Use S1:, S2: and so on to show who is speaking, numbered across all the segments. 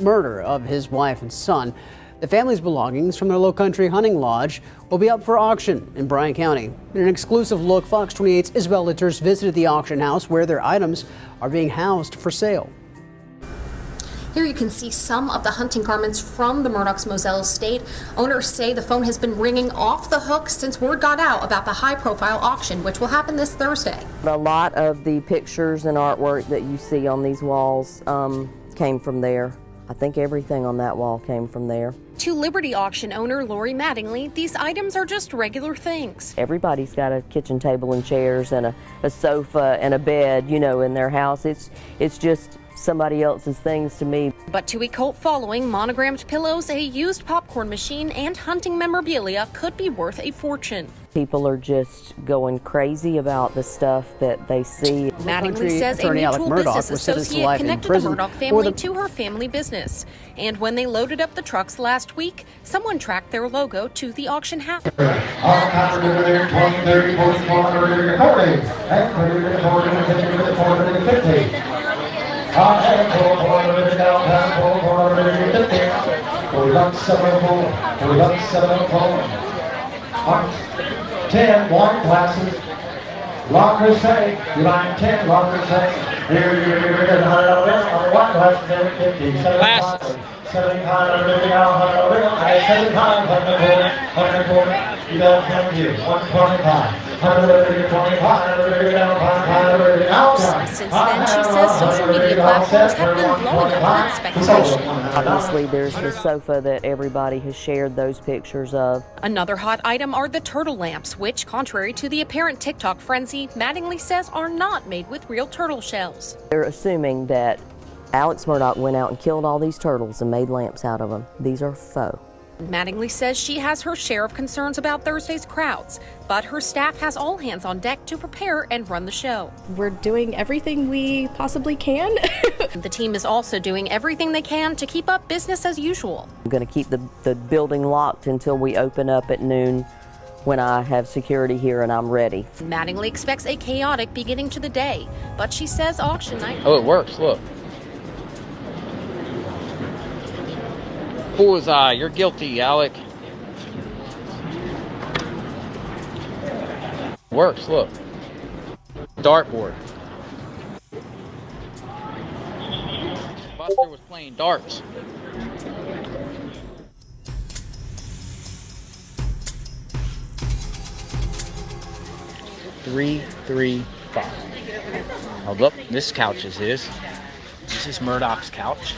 S1: murder of his wife and son. The family's belongings from their Lowcountry hunting lodge will be up for auction in Bryan County. In an exclusive look, Fox 28's Isabel Litters visited the auction house where their items are being housed for sale.
S2: Here you can see some of the hunting garments from the Murdaugh's Moselle estate. Owners say the phone has been ringing off the hook since word got out about the high-profile auction, which will happen this Thursday.
S3: A lot of the pictures and artwork that you see on these walls came from there. I think everything on that wall came from there.
S2: To Liberty auction owner Lori Mattingly, these items are just regular things.
S3: Everybody's got a kitchen table and chairs and a sofa and a bed, you know, in their house. It's just somebody else's things to me.
S2: But to a cult following, monogrammed pillows, a used popcorn machine, and hunting memorabilia could be worth a fortune.
S3: People are just going crazy about the stuff that they see.
S2: Mattingly says a mutual business associate connected the Murdaugh family to her family business. And when they loaded up the trucks last week, someone tracked their logo to the auction house.
S4: Ten wine glasses, lockers say, you buy 10 lockers say, here, $100 on the wine glasses, 50, 75, 75, everything out, $100, 75, $100, you don't have to, 125.
S2: Since then, she says social media platforms have been blowing up that speculation.
S3: Obviously, there's the sofa that everybody has shared those pictures of.
S2: Another hot item are the turtle lamps, which, contrary to the apparent TikTok frenzy, Mattingly says are not made with real turtle shells.
S3: They're assuming that Alex Murdaugh went out and killed all these turtles and made lamps out of them. These are faux.
S2: Mattingly says she has her share of concerns about Thursday's crowds, but her staff has all hands on deck to prepare and run the show.
S5: We're doing everything we possibly can.
S2: The team is also doing everything they can to keep up business as usual.
S3: I'm going to keep the building locked until we open up at noon when I have security here and I'm ready.
S2: Mattingly expects a chaotic beginning to the day, but she says auction night...
S6: Oh, it works, look. Bullseye, you're guilty, Alec. Works, look. Dartboard. Buster was playing darts. $335. Hold up, this couch is his. This is Murdaugh's couch.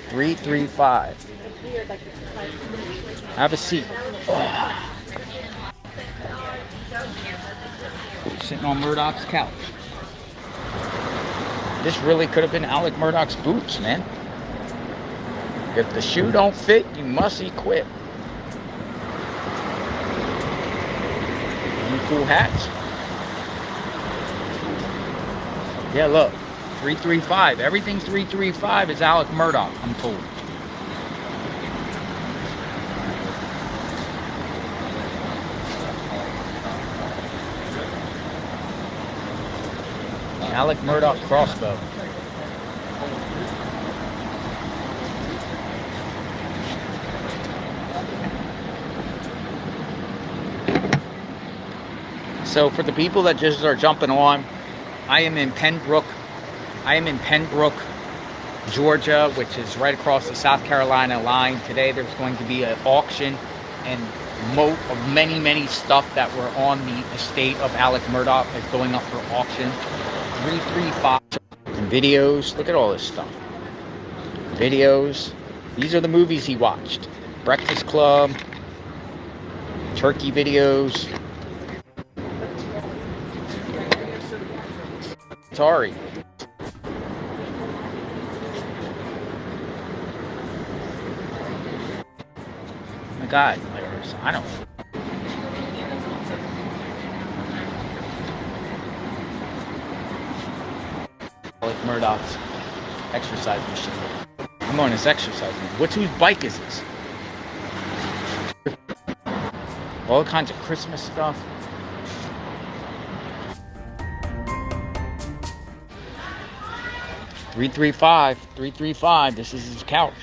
S6: $335. Have a seat. Sitting on Murdaugh's couch. This really could have been Alec Murdaugh's boots, man. If the shoe don't fit, you must equip. Any cool hats? Yeah, look, 335. Everything 335 is Alec Murdaugh, I'm told. Alec Murdaugh crossbow. So for the people that just are jumping on, I am in Pembroke, Georgia, which is right across the South Carolina line. Today there's going to be an auction and of many stuff that were on the estate of Alec Murdaugh is going up for auction. 335 and videos. Look at all this stuff. Videos. These are the movies he watched. Breakfast Club. Turkey videos. Atari. My God, I don't. Like Murdaugh's exercise machine. I'm on his exercise machine. Whose bike is this? All kinds of Christmas stuff. 335. This is his couch.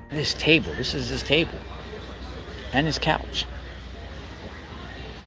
S6: This table, this is his table and his couch.